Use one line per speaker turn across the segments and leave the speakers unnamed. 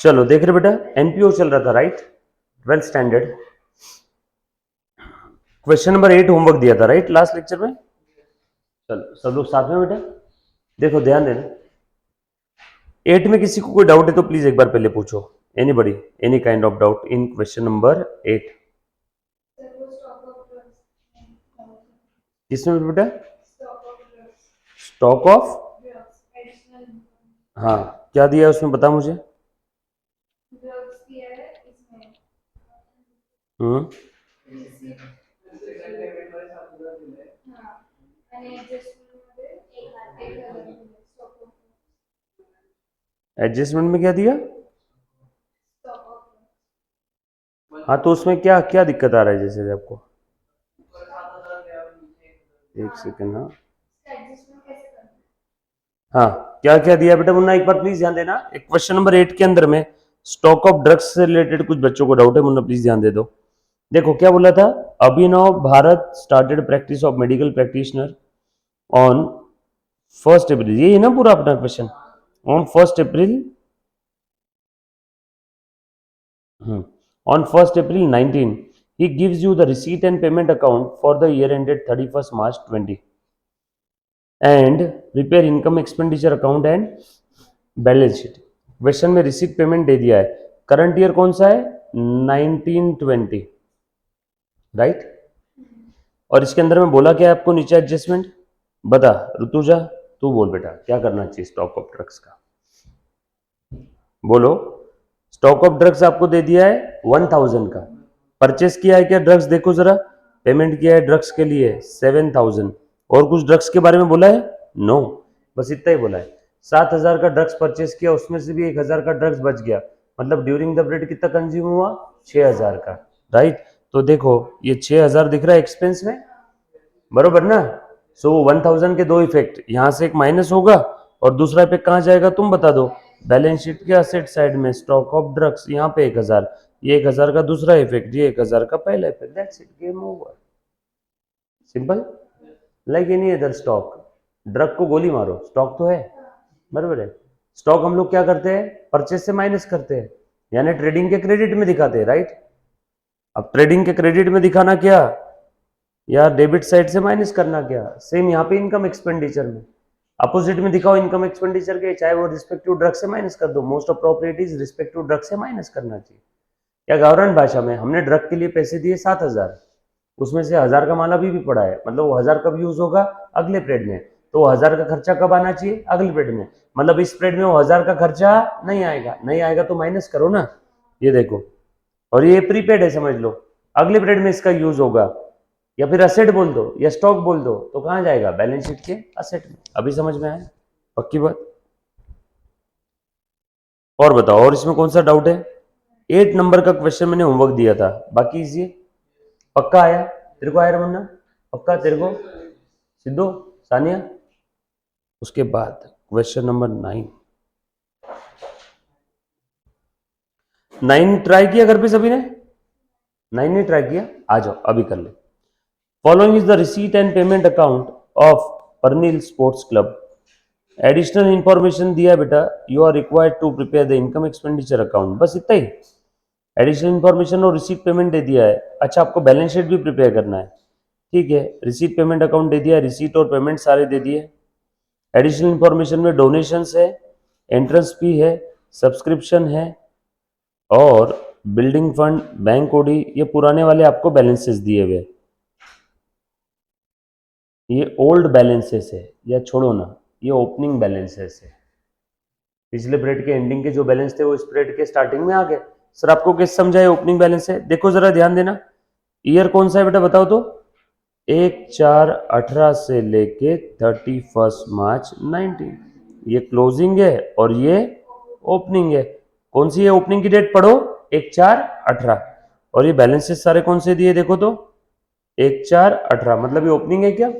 चलो देख रहे बेटा, एनपीओ चल रहा था right, 12th standard. Question number 8 homework दिया था राइट लास्ट लेक्चर में। चलो सब लोग साथ में बेटा देखो, ध्यान देना। 8 में किसी को कोई डाउट है तो प्लीज एक बार पहले पूछो। Anybody, any kind of doubt in question number 8? किसमें बेटा? स्टॉक ऑफ, हाँ क्या दिया है उसमें बता मुझे। हम्म, एडजस्टमेंट में क्या दिया? हाँ तो उसमें क्या क्या दिक्कत आ रहा है जैसे आपको? एक सेकेंड, हाँ क्या क्या दिया बेटा मुन्ना, एक बार प्लीज ध्यान देना। एक क्वेश्चन नंबर 8 के अंदर में स्टॉक ऑफ ड्रग्स से रिलेटेड कुछ बच्चों को डाउट है, मुन्ना प्लीज ध्यान दे दो। देखो क्या बोला था, Abhinav Bharat started practice of medical practitioner on 1 April, ये है ना पूरा अपना question, on 1 April, on 1st April 19, he gives you the receipt and payment account for the year ended 31st March 20 and prepare income expenditure account and balance sheet. Question में receipt payment दे दिया है, current year कौन सा है? 1920 right. और इसके अंदर में बोला क्या है आपको नीचे एडजस्टमेंट? बता ऋतुजा, तू बोल बेटा क्या करना चाहिए स्टॉक ऑफ ड्रग्स का, बोलो। स्टॉक ऑफ ड्रग्स आपको दे दिया है 1000 का, परचेस किया है क्या ड्रग्स, देखो जरा, पेमेंट किया है ड्रग्स के लिए 7000, और कुछ ड्रग्स के बारे में बोला है? नो, बस इतना ही बोला है। 7000 का ड्रग्स परचेस किया, उसमें से भी 1000 का ड्रग्स बच गया, मतलब ड्यूरिंग द पीरियड कितना कंज्यूम हुआ? 6000 का राइट। तो देखो ये 6000 दिख रहा है एक्सपेंस में, बरोबर ना। सो 1000 के दो इफेक्ट, यहां से एक माइनस होगा और दूसरा इफेक्ट कहां जाएगा तुम बता दो? बैलेंस शीट के असेट साइड में स्टॉक ऑफ ड्रग्स, यहाँ पे 1000, ये 1000 का दूसरा इफेक्ट, ये 1000 का पहला effect, that's it, game over, simple. Like any other stock, drug को गोली मारो, स्टॉक तो है, बराबर है। स्टॉक हम लोग क्या करते हैं? परचेस से माइनस करते हैं, यानी ट्रेडिंग के क्रेडिट में दिखाते हैं राइट। अब ट्रेडिंग के क्रेडिट में दिखाना क्या, या डेबिट साइड से माइनस करना क्या, सेम यहाँ पे इनकम एक्सपेंडिचर में अपोजिट में दिखाओ इनकम एक्सपेंडिचर के, चाहे वो रिस्पेक्टिव ड्रग से माइनस कर दो, most appropriate is respective drug से माइनस करना चाहिए। या गवर्नमेंट भाषा में हमने ड्रग के लिए पैसे दिए 7000, उसमें से 1000 का माल अभी भी पड़ा है, मतलब वो 1000 कब यूज होगा? अगले पीरियड में। तो 1000 का खर्चा कब आना चाहिए? अगले पीरियड में, मतलब इस पीरियड में वो 1000 का खर्चा नहीं आएगा, नहीं आएगा तो माइनस करो ना, ये देखो। और ये प्रीपेड है समझ लो, अगले पीरियड में इसका यूज होगा, या फिर असेट बोल दो या स्टॉक बोल दो, तो कहां जाएगा? बैलेंस शीट के असेट में। अभी समझ में आया? पक्की बात। और बताओ, और इसमें कौन सा डाउट है? 8 नंबर का क्वेश्चन मैंने होमवर्क दिया था, बाकी इजी, पक्का आया तेरे को? आया रमन्ना पक्का तेरे को? सिद्धू, सानिया। उसके बाद क्वेश्चन नंबर 9 ट्राई किया घर पे सभी ने? 9 ने ट्राई किया, आ जाओ अभी कर ले। Following is the receipt and payment account of Parnil sports club. Additional information दिया बेटा, you are required to prepare the income expenditure account, बस इतना ही। एडिशनल इंफॉर्मेशन और रिसीट पेमेंट दे दिया है, अच्छा आपको बैलेंस शीट भी प्रिपेयर करना है, ठीक है। रिसीट पेमेंट अकाउंट दे दिया, रिसीट और पेमेंट सारे दे दिए। एडिशनल इंफॉर्मेशन में डोनेशंस है, एंट्रेंस फी है, सब्सक्रिप्शन है, और बिल्डिंग फंड, बैंक ओडी, ये पुराने वाले आपको बैलेंसेस दिए हुए, ये ओल्ड बैलेंसेस है, या छोड़ो ना, ये ओपनिंग बैलेंसेस है। पिछले पीरियड के एंडिंग के जो बैलेंस थे वो इस पीरियड के स्टार्टिंग में आ गए। सर आपको कैसे समझाए ओपनिंग बैलेंस है? देखो जरा ध्यान देना, ईयर कौन सा है बेटा बताओ तो? 1/4/18 से लेके 31 मार्च 19, ये क्लोजिंग है और ये ओपनिंग है। कौन सी है ओपनिंग की डेट? पढ़ो, 1/4/18, और ये बैलेंसेस सारे कौन से दिए देखो तो? 1/4/18, मतलब ये ओपनिंग है क्या?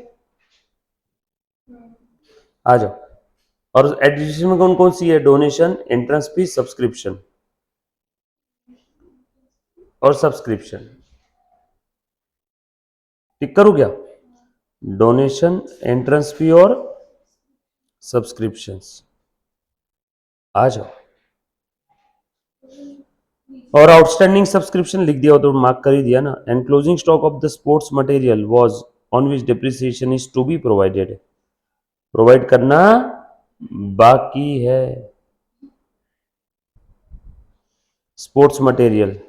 आ जाओ। और एडिशन में कौन कौन सी है? डोनेशन, एंट्रेंस फी, सब्सक्रिप्शन और सब्सक्रिप्शन। टिक करूं क्या? डोनेशन, एंट्रेंस फी और सब्सक्रिप्शंस। आ जाओ। और आउटस्टैंडिंग सब्सक्रिप्शन लिख दिया हो तो मार्क कर ही दिया ना। And closing stock of the sports material was on which depreciation is to be provided, provide करना बाकी है। स्पोर्ट्स मटेरियल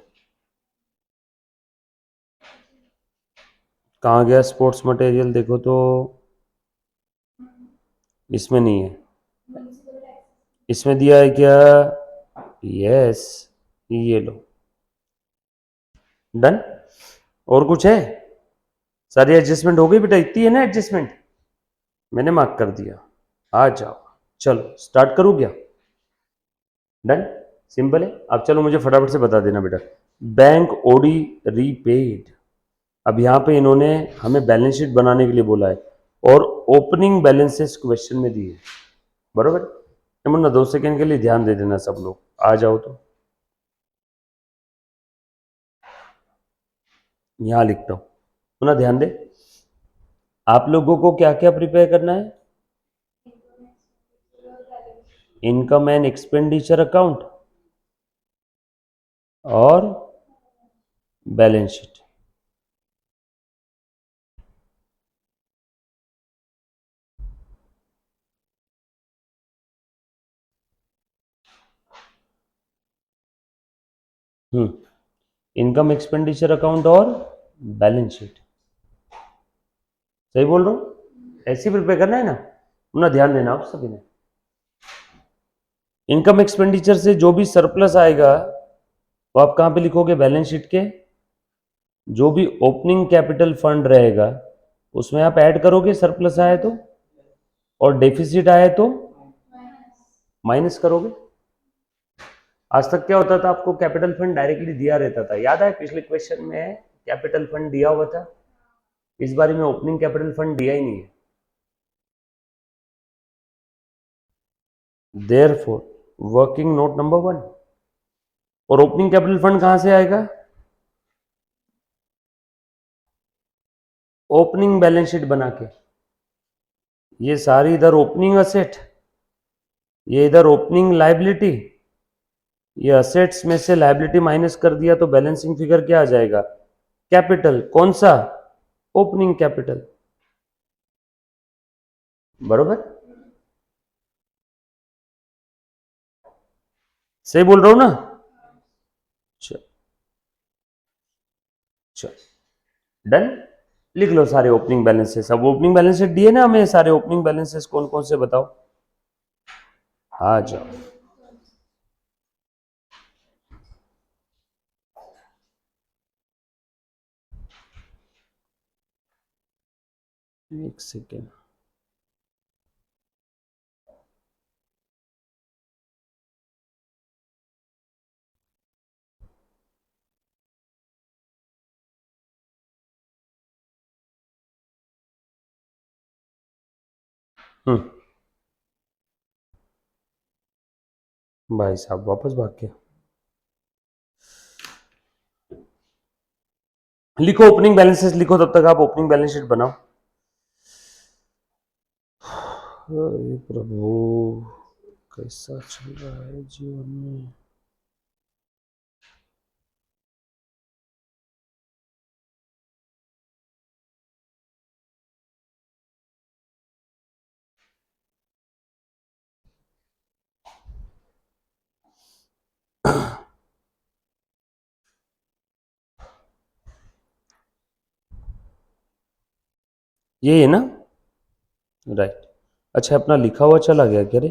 कहाँ गया? स्पोर्ट्स मटेरियल देखो तो इसमें नहीं है, इसमें दिया है क्या? यस, ये लो, डन। और कुछ है? सारी एडजस्टमेंट हो गई बेटा? इतनी है ना एडजस्टमेंट, मैंने मार्क कर दिया। आ जाओ, चलो स्टार्ट करूँ क्या? डन, सिंपल है। अब चलो मुझे फटाफट से बता देना बेटा। बैंक ओडी रीपेड, अब यहाँ पे इन्होंने हमें बैलेंस शीट बनाने के लिए बोला है और ओपनिंग बैलेंसेस क्वेश्चन में दिए, बरोबर। मुन्ना 2 सेकंड के लिए ध्यान दे देना सब लोग, आ जाओ तो। यहाँ लिखता हूँ, मुन्ना ध्यान दे। आप लोगों को क्या क्या प्रिपेयर करना है? इनकम एंड एक्सपेंडिचर अकाउंट और balance sheet. Income expenditure account और बैलेंस शीट, सही बोल रहा हूँ? ऐसे ही प्रिपेयर करना है ना, ना ध्यान देना आप सभी ने। इनकम एक्सपेंडिचर से जो भी सरप्लस आएगा वो आप कहाँ पे लिखोगे? बैलेंस शीट के। जो भी ओपनिंग कैपिटल फंड रहेगा उसमें आप ऐड करोगे सरप्लस आए तो, और डेफिसिट आए तो माइनस करोगे। आज तक क्या होता था, आपको कैपिटल फंड डायरेक्टली दिया रहता था, याद है पिछले क्वेश्चन में कैपिटल फंड दिया हुआ था। इस बार में ओपनिंग कैपिटल फंड दिया ही नहीं है। देयरफॉर वर्किंग नोट नंबर 1, और ओपनिंग कैपिटल फंड कहां से आएगा? ओपनिंग बैलेंस शीट बना के। ये सारी इधर ओपनिंग असेट, ये इधर ओपनिंग लायबिलिटी, ये असेट्स में से लायबिलिटी माइनस कर दिया तो बैलेंसिंग फिगर क्या आ जाएगा? कैपिटल। कौन सा? ओपनिंग कैपिटल, बरोबर। सही बोल रहा हूं ना? चल चल, डन। लिख लो सारे ओपनिंग बैलेंसेस। अब ओपनिंग बैलेंसेस दिए ना हमें, सारे ओपनिंग बैलेंसेस कौन कौन से बताओ, आ जाओ। एक सेकेंड, भाई साहब वापस भाग गया। लिखो ओपनिंग बैलेंसेस, लिखो तब तक आप ओपनिंग बैलेंस शीट बनाओ। अरे प्रभु, कैसा चल रहा है जीवन में। ये है ना, राइट। अच्छा, अपना लिखा हुआ चला गया क्या रे?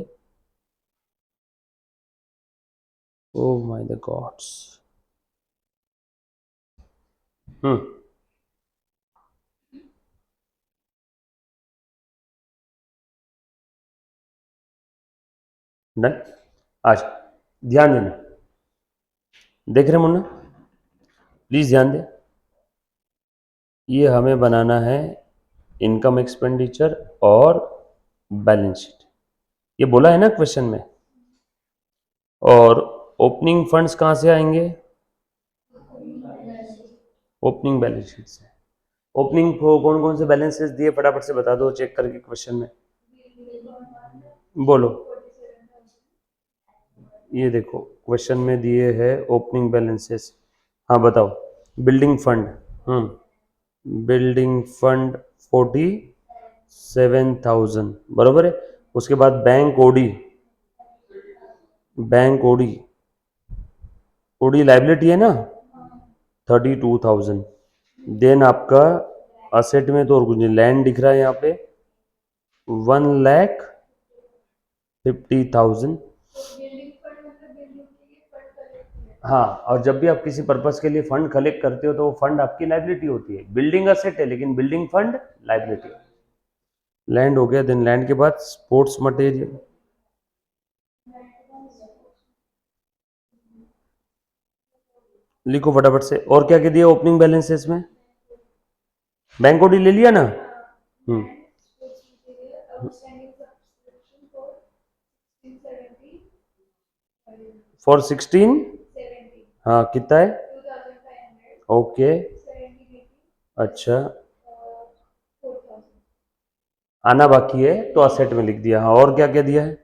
Oh my the gods. Done. आज ध्यान देना, देख रहे मुन्ना, प्लीज ध्यान दे। ये हमें बनाना है इनकम एक्सपेंडिचर और बैलेंस शीट, ये बोला है ना क्वेश्चन में। और ओपनिंग फंड्स कहां से आएंगे? ओपनिंग बैलेंस शीट से। ओपनिंग को कौन कौन से बैलेंसेस दिए फटाफट से बता दो, चेक करके क्वेश्चन में बोलो। ये देखो, क्वेश्चन में दिए है ओपनिंग बैलेंसेस। हाँ बताओ। बिल्डिंग फंड, बिल्डिंग फंड 47,000 बरोबर है। उसके बाद bank OD, bank OD, OD liability है ना, 32,000। देन आपका असेट में तो और कुछ नहीं, लैंड दिख रहा है यहाँ पे 1,50,000। हाँ, और जब भी आप किसी पर्पस के लिए फंड कलेक्ट करते हो तो वो फंड आपकी लाइबिलिटी होती है। बिल्डिंग असेट है लेकिन बिल्डिंग फंड लाइबिलिटी। लैंड हो गया। देन लैंड के बाद स्पोर्ट्स मटेरियल, लिखो फटाफट से। और क्या क्या दिया ओपनिंग बैलेंसेस में? बैंक ओडी ले लिया ना। हम्म, फॉर 16, हाँ कितना है? ओके, अच्छा, आना बाकी है तो असेट में लिख दिया। हाँ, और क्या क्या दिया है?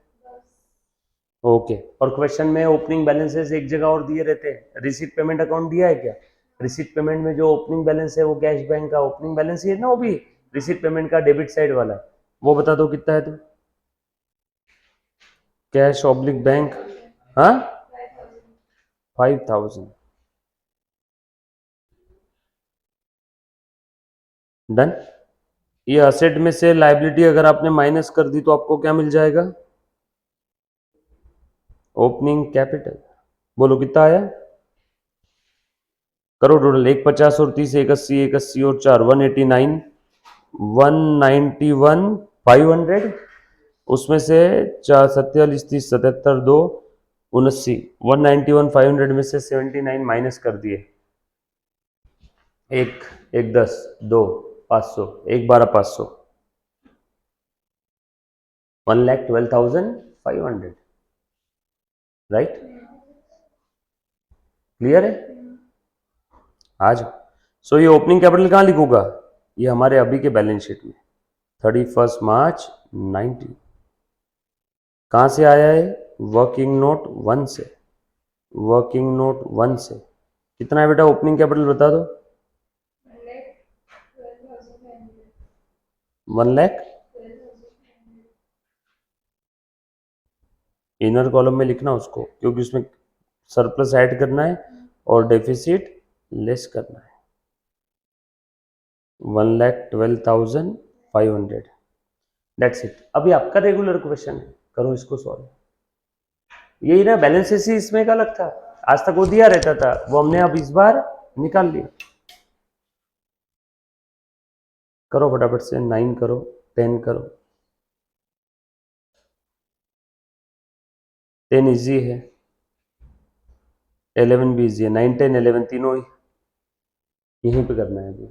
ओके। और क्वेश्चन में ओपनिंग बैलेंसेस एक जगह और दिए रहते हैं, रिसीट पेमेंट अकाउंट दिया है क्या? रिसीट पेमेंट में जो ओपनिंग बैलेंस है वो कैश बैंक का ओपनिंग बैलेंस ही है ना, वो भी रिसीट पेमेंट का डेबिट साइड वाला है। वो बता दो कितना है तो। कैश ऑब्लिक बैंक, हाँ 5,000। डन। ये असेट में से लाइबिलिटी अगर आपने माइनस कर दी तो आपको क्या मिल जाएगा? Opening capital. बोलो कितना आया? करो टोटल। 150 और 30, 81, 81 और 4, 189, 191, 500। उसमें से 4, 47, 30, 77, 2, 79, 191, 500 में से 79 माइनस कर दिए। एक, एक 10, 2, 500, एक 12, 500, 1,12,500। राइट, क्लियर है आज? सो ये ओपनिंग कैपिटल कहाँ लिखूंगा? ये हमारे अभी के बैलेंस शीट में 31 मार्च 19। कहाँ से आया है? वर्किंग नोट 1 से। वर्किंग नोट 1 से कितना है बेटा ओपनिंग कैपिटल बता दो? 1,00,000। इनर कॉलम में लिखना उसको, क्योंकि उसमें सरप्लस ऐड करना है और डेफिसिट लेस करना है। 1,12,500। That's it. अभी आपका रेगुलर क्वेश्चन है, करो इसको सॉल्व। यही ना बैलेंसेस ही इसमें का अलग था, आज तक वो दिया रहता था, वो हमने अब इस बार निकाल लिया। करो फटाफट से। 9 करो, 10 करो। 10 इजी है, 11 भी इजी है। 9, 10, 11 तीनों ही यहीं पे करना है अभी।